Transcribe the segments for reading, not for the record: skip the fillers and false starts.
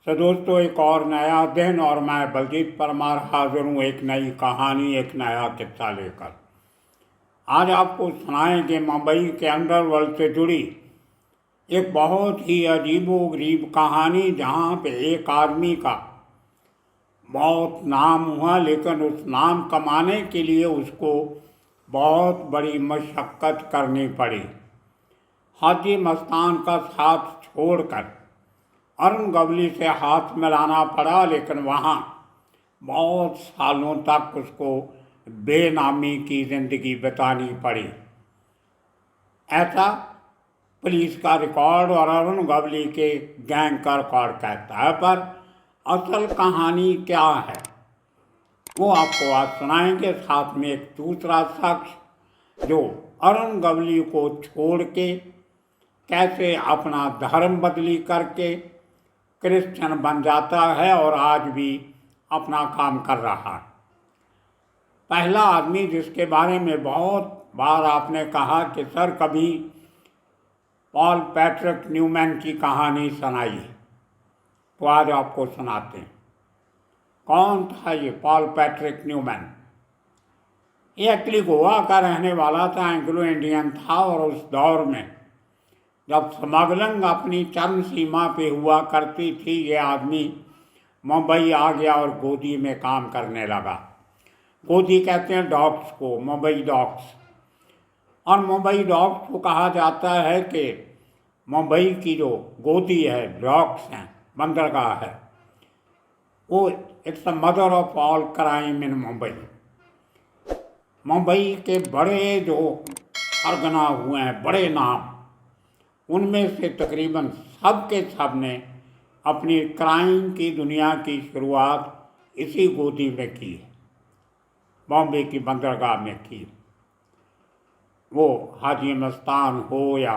तो दोस्तों, एक और नया दिन और मैं बलजीत परमार हाजिर हूँ एक नई कहानी, एक नया किस्सा लेकर। आज आपको सुनाएंगे मुंबई के अंडरवर्ल्ड से जुड़ी एक बहुत ही अजीबोगरीब कहानी, जहाँ पे एक आदमी का बहुत नाम हुआ, लेकिन उस नाम कमाने के लिए उसको बहुत बड़ी मशक्क़त करनी पड़ी। हाजी मस्तान का साथ छोड़कर अरुण गवली से हाथ मिलाना पड़ा, लेकिन वहाँ बहुत सालों तक उसको बेनामी की ज़िंदगी बितानी पड़ी। ऐसा पुलिस का रिकॉर्ड और अरुण गवली के गैंग का रिकॉर्ड कहता है, पर असल कहानी क्या है वो आपको आज सुनाएंगे। साथ में एक दूसरा शख्स जो अरुण गवली को छोड़ के कैसे अपना धर्म बदली करके क्रिश्चियन बन जाता है और आज भी अपना काम कर रहा है। पहला आदमी जिसके बारे में बहुत बार आपने कहा कि सर कभी पॉल पैट्रिक न्यूमैन की कहानी सुनाई, तो आज आपको सुनाते हैं। कौन था ये पॉल पैट्रिक न्यूमैन? ये एक्चुअली गोवा का रहने वाला था, एंग्लो इंडियन था, और उस दौर में जब स्मगलिंग अपनी चरम सीमा पे हुआ करती थी, ये आदमी मुंबई आ गया और गोदी में काम करने लगा। गोदी कहते हैं डॉक्स को, मुंबई डॉक्स। और मुंबई डॉक्स को कहा जाता है कि मुंबई की जो गोदी है, डॉक्स हैं, बंदरगाह है, वो it's the mother of all crime इन मुंबई। मुंबई के बड़े जो सरगना हुए हैं, बड़े नाम, उनमें से तकरीबन सब के सब ने अपनी क्राइम की दुनिया की शुरुआत इसी गोदी में की है, बॉम्बे की बंदरगाह में की। वो हाजी मस्तान हो या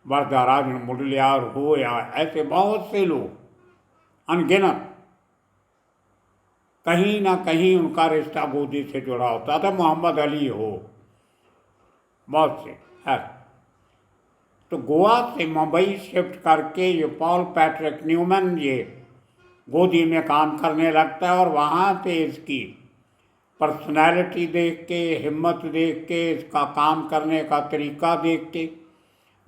वरदाराजन मुडलियार हो या ऐसे बहुत से लोग अनगिनत, कहीं ना कहीं उनका रिश्ता गोदी से जुड़ा होता था। मोहम्मद अली हो, बहुत से है। तो गोवा से मुंबई शिफ्ट करके ये पॉल पैट्रिक न्यूमैन ये गोदी में काम करने लगता है, और वहाँ पे इसकी पर्सनैलिटी देख के, हिम्मत देख के, इसका काम करने का तरीका देख के,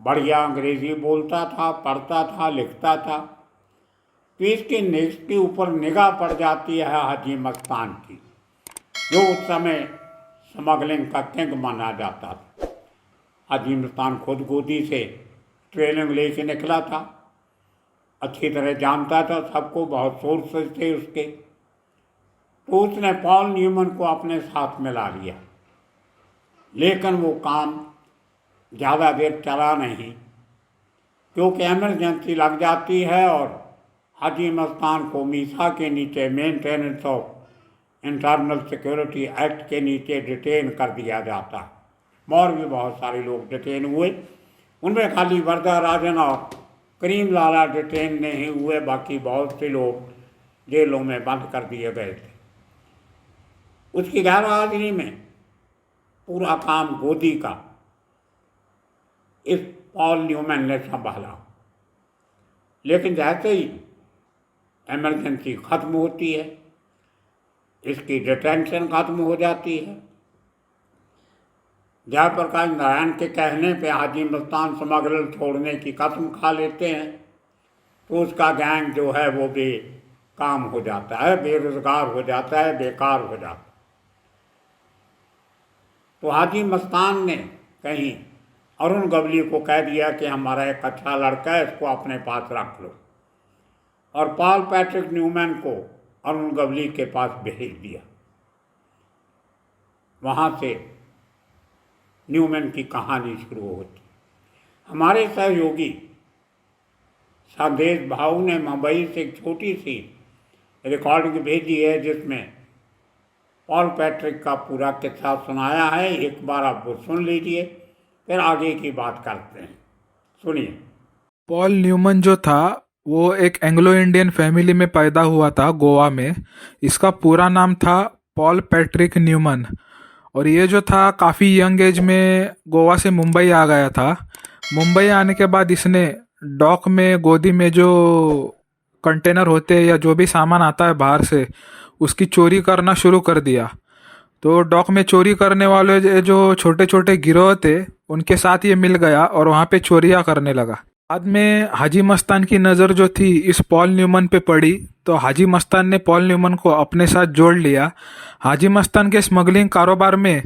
बढ़िया अंग्रेज़ी बोलता था, पढ़ता था, लिखता था, तो इसके ऊपर निगाह पड़ जाती है हाजी मस्तान की, जो उस समय स्मगलिंग का किंग माना जाता था। हाजी मस्तान खुद गोदी से ट्रेनिंग लेके निकला था, अच्छी तरह जानता था सबको, बहुत सोर्सेज थे उसके। तो उसने पॉल न्यूमैन को अपने साथ मिला लिया, लेकिन वो काम ज़्यादा देर चला नहीं, क्योंकि इमरजेंसी लग जाती है और हाजी मस्तान को मीसा के नीचे, maintenance of internal security act के नीचे डिटेन कर दिया जाता। और भी बहुत सारे लोग डिटेन हुए, उनमें खाली वरदाराजन और करीम लाला डिटेन नहीं हुए, बाकी बहुत से लोग जेलों में बंद कर दिए गए थे। उसकी गैरहाजिरी में पूरा काम गोदी का इस पॉल न्यूमैन ने संभाला। लेकिन जैसे ही इमरजेंसी ख़त्म होती है, इसकी डिटेंशन ख़त्म हो जाती है। जयप्रकाश नारायण के कहने पे हाजी मस्तान स्मगलर छोड़ने की कसम खा लेते हैं, तो उसका गैंग जो है वो बेकाम हो जाता है, बेरोजगार हो जाता है, बेकार हो जाता है। तो हाजी मस्तान ने कहीं अरुण गवली को कह दिया कि हमारा एक अच्छा लड़का है, इसको अपने पास रख लो, और पॉल पैट्रिक न्यूमैन को अरुण गवली के पास भेज दिया। वहाँ से न्यूमैन की कहानी शुरू होती। हमारे सहयोगी संदेश भाऊ ने मुंबई से एक छोटी सी रिकॉर्डिंग भेजी है, जिसमें पॉल पैट्रिक का पूरा किस्सा सुनाया है। एक बार आप वो सुन लीजिए, फिर आगे की बात करते हैं। सुनिए। पॉल न्यूमन जो था वो एक एंग्लो इंडियन फैमिली में पैदा हुआ था गोवा में। इसका पूरा नाम था पॉल पैट्रिक न्यूमन, और ये जो था काफ़ी यंग एज में गोवा से मुंबई आ गया था। मुंबई आने के बाद इसने डॉक में गोदी में जो कंटेनर होते हैं या जो भी सामान आता है बाहर से, उसकी चोरी करना शुरू कर दिया। तो डॉक में चोरी करने वाले जो छोटे छोटे गिरोह थे, उनके साथ ये मिल गया और वहाँ पे चोरियाँ करने लगा। बाद में हाजी मस्तान की नज़र जो थी इस पॉल न्यूमन पे पड़ी, तो हाजी मस्तान ने पॉल न्यूमन को अपने साथ जोड़ लिया। हाजी मस्तान के स्मगलिंग कारोबार में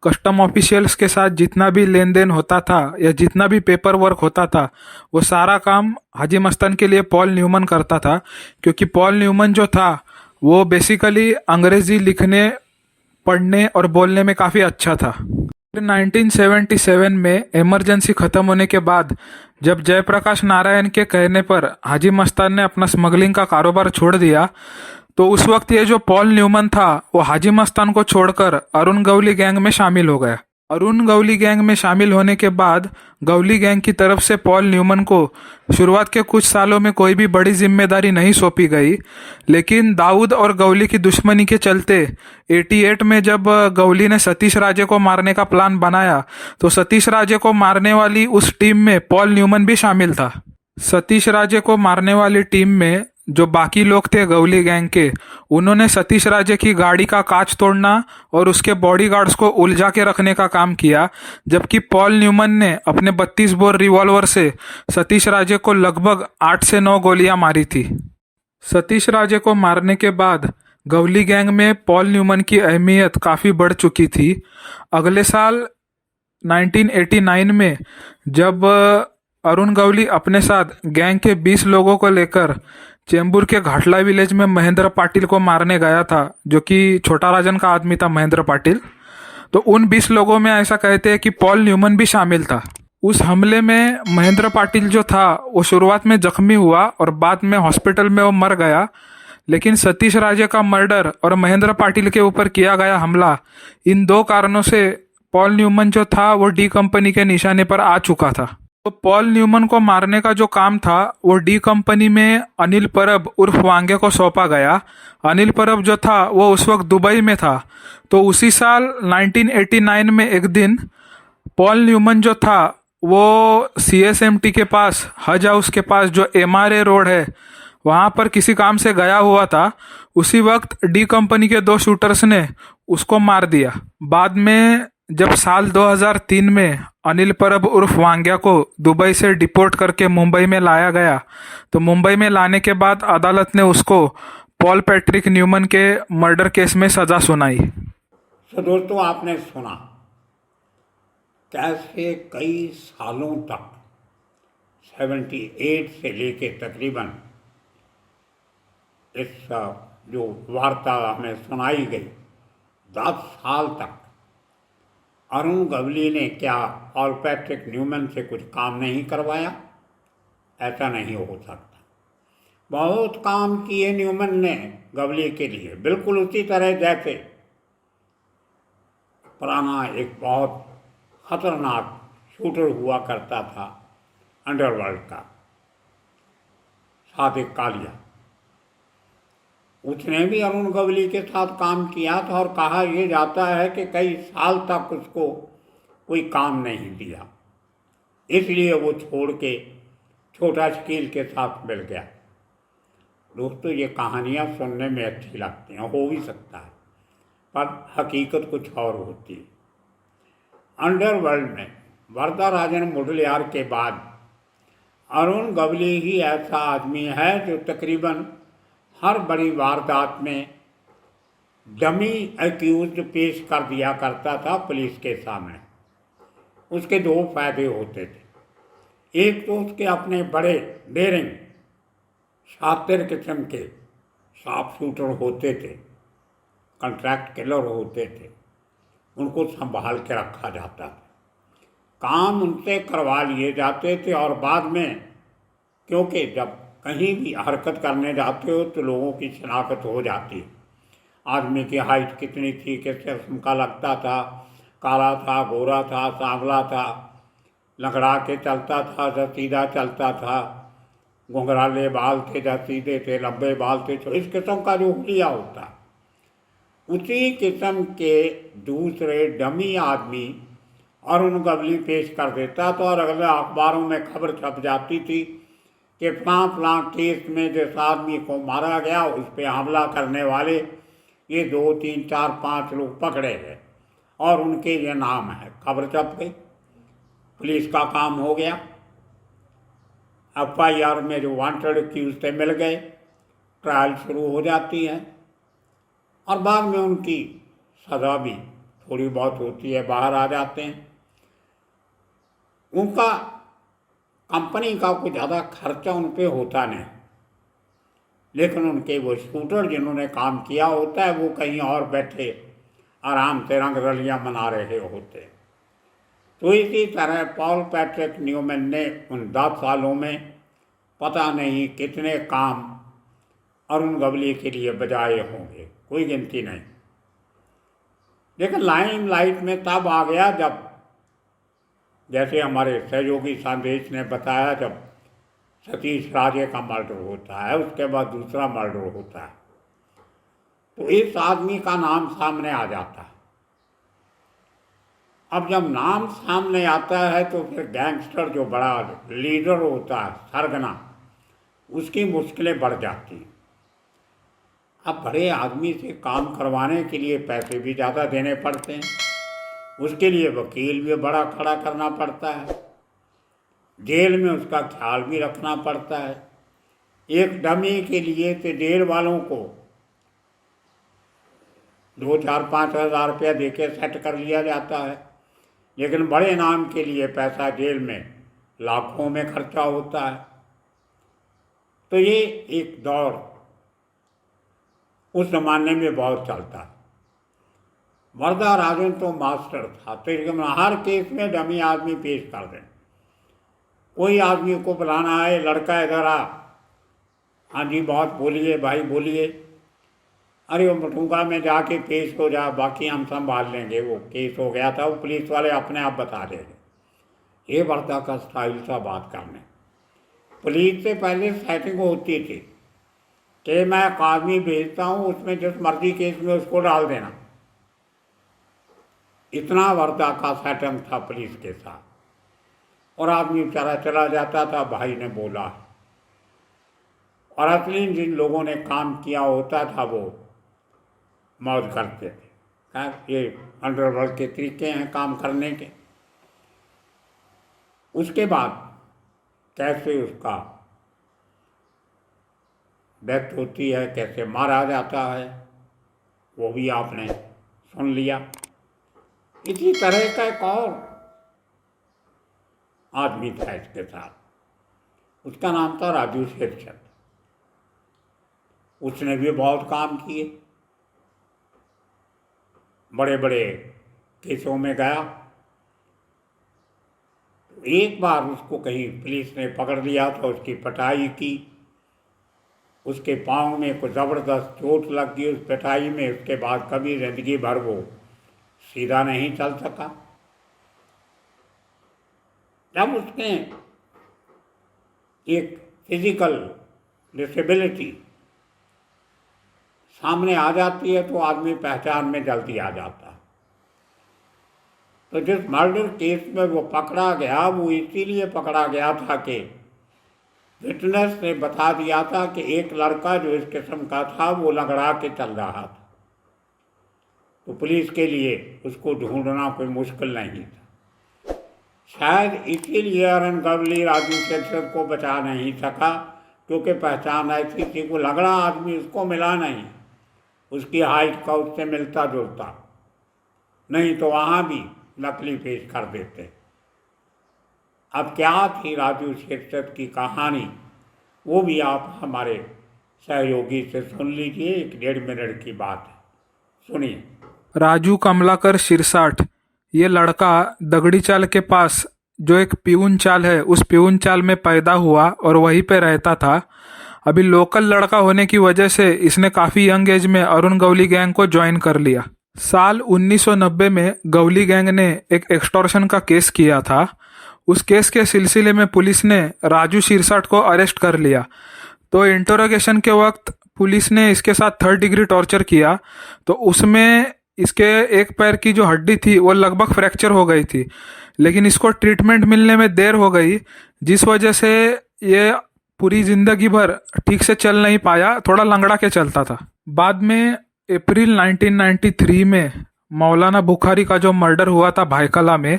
कस्टम ऑफिशियल्स के साथ जितना भी लेन देन होता था या जितना भी पेपर वर्क होता था, वो सारा काम हाजी मस्तान के लिए पॉल न्यूमन करता था, क्योंकि पॉल न्यूमन जो था वो बेसिकली अंग्रेजी लिखने, पढ़ने और बोलने में काफ़ी अच्छा था। फिर 1977 में इमरजेंसी खत्म होने के बाद जब जयप्रकाश नारायण के कहने पर हाजी मस्तान ने अपना स्मगलिंग का कारोबार छोड़ दिया, तो उस वक्त ये जो पॉल न्यूमन था वो हाजी मस्तान को छोड़कर अरुण गवली गैंग में शामिल हो गया। अरुण गवली गैंग में शामिल होने के बाद गवली गैंग की तरफ से पॉल न्यूमन को शुरुआत के कुछ सालों में कोई भी बड़ी जिम्मेदारी नहीं सौंपी गई, लेकिन दाऊद और गवली की दुश्मनी के चलते 88 में जब गवली ने सतीश राजे को मारने का प्लान बनाया, तो सतीश राजे को मारने वाली उस टीम में पॉल न्यूमन भी शामिल था। सतीश राजे को मारने वाली टीम में जो बाकी लोग थे गवली गैंग के, उन्होंने सतीश राजे की गाड़ी का कांच तोड़ना और उसके बॉडीगार्ड्स को उलझा के रखने का काम किया, जबकि पॉल न्यूमन ने अपने 32 बोर रिवॉल्वर से सतीश राजे को लगभग 8 से 9 गोलियां मारी थी। सतीश राजे को मारने के बाद गवली गैंग में पॉल न्यूमन की अहमियत काफ़ी बढ़ चुकी थी। अगले साल 1989 में जब अरुण गवली अपने साथ गैंग के 20 लोगों को लेकर चेंबूर के घाटला विलेज में महेंद्र पाटिल को मारने गया था, जो कि छोटा राजन का आदमी था महेंद्र पाटिल। तो उन 20 लोगों में ऐसा कहते हैं कि पॉल न्यूमन भी शामिल था। उस हमले में महेंद्र पाटिल जो था वो शुरुआत में जख्मी हुआ और बाद में हॉस्पिटल में वो मर गया, लेकिन सतीश राजे का मर्डर और महेंद्र पाटिल के ऊपर किया गया हमला, इन दो कारणों से पॉल न्यूमन जो था वो डी कंपनी के निशाने पर आ चुका था। तो पॉल न्यूमन को मारने का जो काम था वो डी कंपनी में अनिल परब उर्फ वांगे को सौंपा गया। अनिल परब जो था वो उस वक्त दुबई में था। तो उसी साल 1989 में एक दिन पॉल न्यूमन जो था वो CSMT के पास, हज हाउस के पास जो MRA रोड है, वहाँ पर किसी काम से गया हुआ था। उसी वक्त डी कंपनी के 2 शूटर्स ने उसको मार दिया। बाद में जब साल 2003 में अनिल परब उर्फ वांग्या को दुबई से डिपोर्ट करके मुंबई में लाया गया, तो मुंबई में लाने के बाद अदालत ने उसको पॉल पैट्रिक न्यूमन के मर्डर केस में सजा सुनाई। तो दोस्तों, आपने सुना कैसे कई सालों तक 78 से लेके तकरीबन इस जो वार्ता हमें सुनाई गई 10 साल तक अरुण गवली ने क्या पॉल पैट्रिक न्यूमन से कुछ काम नहीं करवाया? ऐसा नहीं हो सकता। बहुत काम किए न्यूमन ने गवली के लिए, बिल्कुल उसी तरह जैसे पुराना एक बहुत खतरनाक शूटर हुआ करता था अंडरवर्ल्ड का, सादिक कालिया। उसने भी अरुण गवली के साथ काम किया था और कहा यह जाता है कि कई साल तक उसको कोई काम नहीं दिया, इसलिए वो छोड़ के छोटा शकील के साथ मिल गया। दोस्तों, ये कहानियाँ सुनने में अच्छी लगती हैं, हो भी सकता है, पर हकीकत कुछ और होती है। अंडरवर्ल्ड में वरदाराजन मुडलियार के बाद अरुण गवली ही ऐसा आदमी है जो तकरीबन हर बड़ी वारदात में डमी एक्यूज पेश कर दिया करता था पुलिस के सामने। उसके 2 फायदे होते थे। एक तो उसके अपने बड़े डेरिंग शातिर किस्म के शार्प शूटर होते थे, कॉन्ट्रैक्ट किलर होते थे, उनको संभाल के रखा जाता था, काम उनसे करवा लिए जाते थे। और बाद में, क्योंकि जब कहीं भी हरकत करने जाते हो तो लोगों की शनाख्त हो जाती है, आदमी की हाइट कितनी थी, किस किस्म का लगता था, काला था, गोरा था, सांवला था, लंगड़ा के चलता था या सीधा चलता था, घुंघराले बाल थे या सीधे थे, लंबे बाल थे, तो इस किस्म का जो हुलिया होता, उसी किस्म के दूसरे डमी आदमी अरुण गवली पेश कर देता था और अगले अखबारों में खबर छप जाती थी कि फलां केस में जिस आदमी को मारा गया उस पर हमला करने वाले ये 2, 3, 4, 5 लोग पकड़े गए और उनके ये नाम है, खबर छप गई, पुलिस का काम हो गया। FIR में जो वांटेड एक्यूज थे मिल गए, ट्रायल शुरू हो जाती है और बाद में उनकी सज़ा भी थोड़ी बहुत होती है, बाहर आ जाते हैं। उनका कंपनी का कुछ ज़्यादा खर्चा उन पर होता नहीं, लेकिन उनके वो शूटर जिन्होंने काम किया होता है वो कहीं और बैठे आराम से रंग रलियाँ मना रहे होते। तो इसी तरह पॉल पैट्रिक न्यूमैन ने उन 10 सालों में पता नहीं कितने काम अरुण गवली के लिए बजाए होंगे, कोई गिनती नहीं। लेकिन लाइमलाइट में तब आ गया जब, जैसे हमारे सहयोगी संदेश ने बताया, जब सतीश राजे का मर्डर होता है, उसके बाद दूसरा मर्डर होता है, तो इस आदमी का नाम सामने आ जाता है। अब जब नाम सामने आता है तो फिर गैंगस्टर जो बड़ा लीडर होता है, सरगना, उसकी मुश्किलें बढ़ जाती हैं। अब बड़े आदमी से काम करवाने के लिए पैसे भी ज़्यादा देने पड़ते हैं, उसके लिए वकील भी बड़ा खड़ा करना पड़ता है, जेल में उसका ख्याल भी रखना पड़ता है। एक डमी के लिए तो जेल वालों को 2, 4, 5 हज़ार रुपया दे के सेट कर लिया जाता है, लेकिन बड़े नाम के लिए पैसा जेल में लाखों में खर्चा होता है। तो ये एक दौर उस जमाने में बहुत चलता है। वर्धा राजन तो मास्टर था, तो हर केस में डमी आदमी पेश कर दें। कोई आदमी को बुलाना है, लड़का इधर आ, हाँ जी बहुत बोलिए भाई बोलिए, अरे वो मटूंगा में जाके पेश हो जा, बाकी हम संभाल लेंगे, वो केस हो गया था, वो पुलिस वाले अपने आप बता देंगे। ये वर्धा का स्टाइल था बात करने। पुलिस से पहले सेटिंग होती थी कि मैं एक आदमी भेजता हूँ, उसमें जिस मर्जी केस में उसको डाल देना। इतना वर्धा का सेटिंग था पुलिस के साथ। और आदमी बेचारा चला जाता था, भाई ने बोला, और असली जिन लोगों ने काम किया होता था वो मौज करते थे। ये अंडरवर्ल्ड के तरीके हैं काम करने के। उसके बाद कैसे उसका डेथ होती है, कैसे मारा जाता है, वो भी आपने सुन लिया। इसी तरह का एक और आदमी था इसके साथ, उसका नाम था राजू शेरचंद। उसने भी बहुत काम किए, बड़े बड़े केसों में गया। तो एक बार उसको कहीं पुलिस ने पकड़ लिया था, उसकी पिटाई की, उसके पाँव में कुछ ज़बरदस्त चोट लग गई उस पिटाई में। उसके बाद कभी जिंदगी भर वो सीधा नहीं चल सका। जब उसने एक फिजिकल डिसेबिलिटी सामने आ जाती है तो आदमी पहचान में जल्दी आ जाता है। तो जिस मर्डर केस में वो पकड़ा गया, वो इसीलिए पकड़ा गया था कि विटनेस ने बता दिया था कि एक लड़का जो इस किस्म का था वो लगड़ा के चल रहा था। तो पुलिस के लिए उसको ढूंढना कोई मुश्किल नहीं था। शायद इसीलिए अरुण गवली राजू शेरचंद को बचा नहीं सका, क्योंकि पहचान ऐसी थी, वो लगड़ा आदमी उसको मिला नहीं, उसकी हाइट का उससे मिलता जुलता, नहीं तो वहाँ भी नकली पेश कर देते। अब क्या थी राजू शेरचंद की कहानी, वो भी आप हमारे सहयोगी से सुन लीजिए। 1.5 मिनट की बात है, सुनिए। राजू कमलाकर शिरसाट, ये लड़का दगड़ी चाल के पास जो एक पीऊन चाल है उस पीऊन चाल में पैदा हुआ और वहीं पे रहता था। अभी लोकल लड़का होने की वजह से इसने काफ़ी यंग एज में अरुण गवली गैंग को ज्वाइन कर लिया। साल 1990 में गवली गैंग ने एक एक्सटॉर्शन का केस किया था। उस केस के सिलसिले में पुलिस ने राजू शिरसाट को अरेस्ट कर लिया। तो इंटरोगेशन के वक्त पुलिस ने इसके साथ 3rd डिग्री टॉर्चर किया, तो उसमें इसके एक पैर की जो हड्डी थी वो लगभग फ्रैक्चर हो गई थी, लेकिन इसको ट्रीटमेंट मिलने में देर हो गई, जिस वजह से ये पूरी जिंदगी भर ठीक से चल नहीं पाया, थोड़ा लंगड़ा के चलता था। बाद में अप्रैल 1993 में मौलाना बुखारी का जो मर्डर हुआ था भायखला में,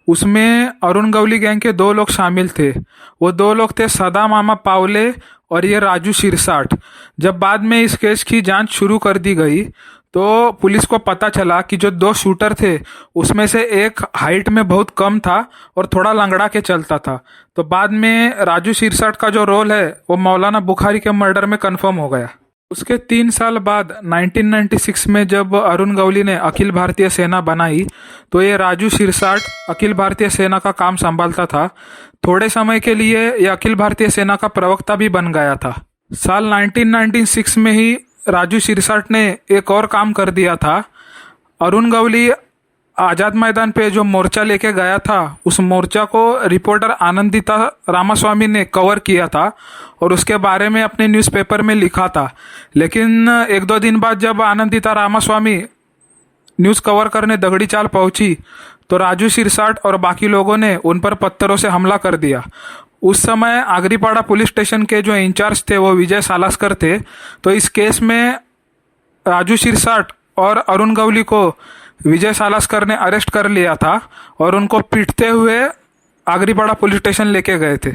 उसमें अरुण गवली गैंग के 2 लोग शामिल थे। वो 2 लोग थे सदा मामा पावले और ये राजू शिरसाट। जब बाद में इस केस की जांच शुरू कर दी गई तो पुलिस को पता चला कि जो 2 शूटर थे उसमें से एक हाइट में बहुत कम था और थोड़ा लंगड़ा के चलता था। तो बाद में राजू शिरसाट का जो रोल है वो मौलाना बुखारी के मर्डर में कंफर्म हो गया। उसके 3 साल बाद 1996 में जब अरुण गवली ने अखिल भारतीय सेना बनाई तो ये राजू शिरसाट अखिल भारतीय सेना का काम संभालता था। थोड़े समय के लिए ये अखिल भारतीय सेना का प्रवक्ता भी बन गया था। साल 1996 में ही राजू शिरसाट ने एक और काम कर दिया था। अरुण गवली आज़ाद मैदान पे जो मोर्चा लेके गया था, उस मोर्चा को रिपोर्टर आनंदिता रामास्वामी ने कवर किया था और उसके बारे में अपने न्यूज़पेपर में लिखा था। लेकिन 1-2 दिन बाद जब आनंदिता रामास्वामी न्यूज़ कवर करने दगड़ी चाल पहुंची तो राजू शिरसाट और बाकी लोगों ने उन पर पत्थरों से हमला कर दिया। उस समय आगरीपाड़ा पुलिस स्टेशन के जो इंचार्ज थे वो विजय सालास्कर थे। तो इस केस में राजू शिरसाट और अरुण गवली को विजय सालास्कर ने अरेस्ट कर लिया था और उनको पीटते हुए आगरीपाड़ा पुलिस स्टेशन लेके गए थे।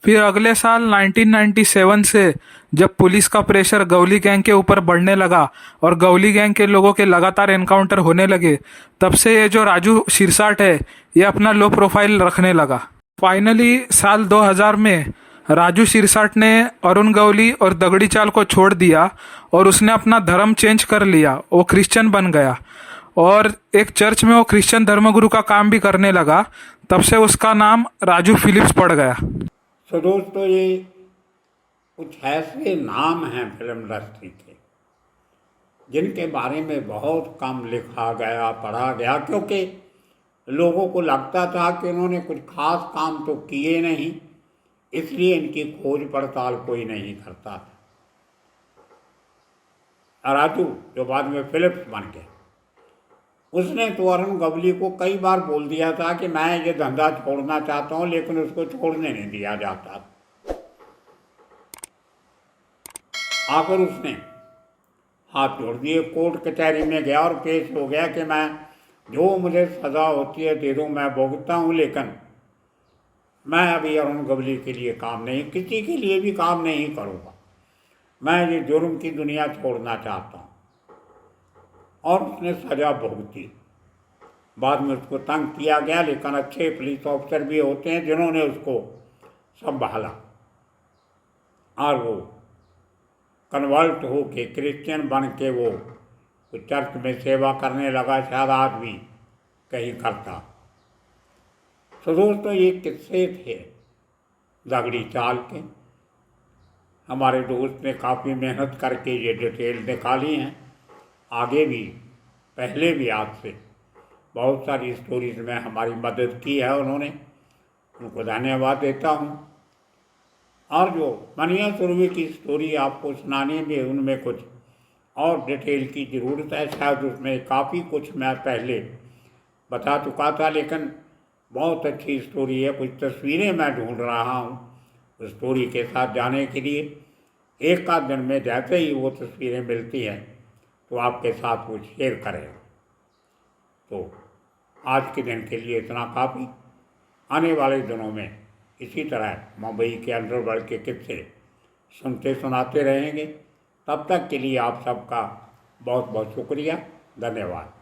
फिर अगले साल 1997 से जब पुलिस का प्रेशर गवली गैंग के ऊपर बढ़ने लगा और गवली गैंग के लोगों के लगातार एनकाउंटर होने लगे, तब से ये जो राजू शिरसाट है ये अपना लो प्रोफाइल रखने लगा। फाइनली साल 2000 में राजू शिरसाट ने अरुण गवली और दगड़ी चाल को छोड़ दिया और उसने अपना धर्म चेंज कर लिया, वो क्रिश्चियन बन गया और एक चर्च में वो क्रिश्चियन धर्मगुरु का काम भी करने लगा। तब से उसका नाम राजू फिलिप्स पड़ गया। तो दोस्तों, ये कुछ ऐसे नाम हैं फिल्म इंडस्ट्री के जिनके बारे में बहुत कम लिखा गया, पढ़ा गया, क्योंकि लोगों को लगता था कि उन्होंने कुछ खास काम तो किए नहीं, इसलिए इनकी खोज पड़ताल कोई नहीं करता था। राजू जो बाद में फिलिप्स बन गया, उसने तो अरुण गवली को कई बार बोल दिया था कि मैं ये धंधा छोड़ना चाहता हूँ, लेकिन उसको छोड़ने नहीं दिया जाता। आखिर उसने हाथ जोड़ दिए, कोर्ट कचहरी में गया और पेश हो गया कि मैं जो मुझे सज़ा होती है दे दो, मैं भुगतता हूँ, लेकिन मैं अभी अरुण गवली के लिए काम नहीं, किसी के लिए भी काम नहीं करूँगा। मैं ये जुर्म की दुनिया छोड़ना चाहता हूँ। और उसने सज़ा भुगती। बाद में उसको तंग किया गया, लेकिन अच्छे पुलिस ऑफिसर भी होते हैं जिन्होंने उसको संभाला और वो कन्वर्ट हो के क्रिश्चियन बन के वो चर्च में सेवा करने लगा। शायद आज भी कहीं करता। तो दोस्तों, ये किस्से थे दगड़ी चाल के। हमारे दोस्त ने काफ़ी मेहनत करके ये डिटेल निकाली हैं। आगे भी, पहले भी आज से बहुत सारी स्टोरीज में हमारी मदद की है उन्होंने, उनको धन्यवाद देता हूँ। और जो मनिया सुरभि की स्टोरी आपको सुनाने में उनमें कुछ और डिटेल की ज़रूरत है। शायद उसमें काफ़ी कुछ मैं पहले बता चुका था, लेकिन बहुत अच्छी स्टोरी है। कुछ तस्वीरें मैं ढूंढ रहा हूँ उस स्टोरी के साथ जाने के लिए। एक आध दिन में जैसे ही वो तस्वीरें मिलती हैं तो आपके साथ वो शेयर करें। तो आज के दिन के लिए इतना काफ़ी। आने वाले दिनों में इसी तरह मुंबई के अंडरवर्ल्ड के किस्से सुनते सुनाते रहेंगे। तब तक के लिए आप सबका बहुत बहुत शुक्रिया, धन्यवाद।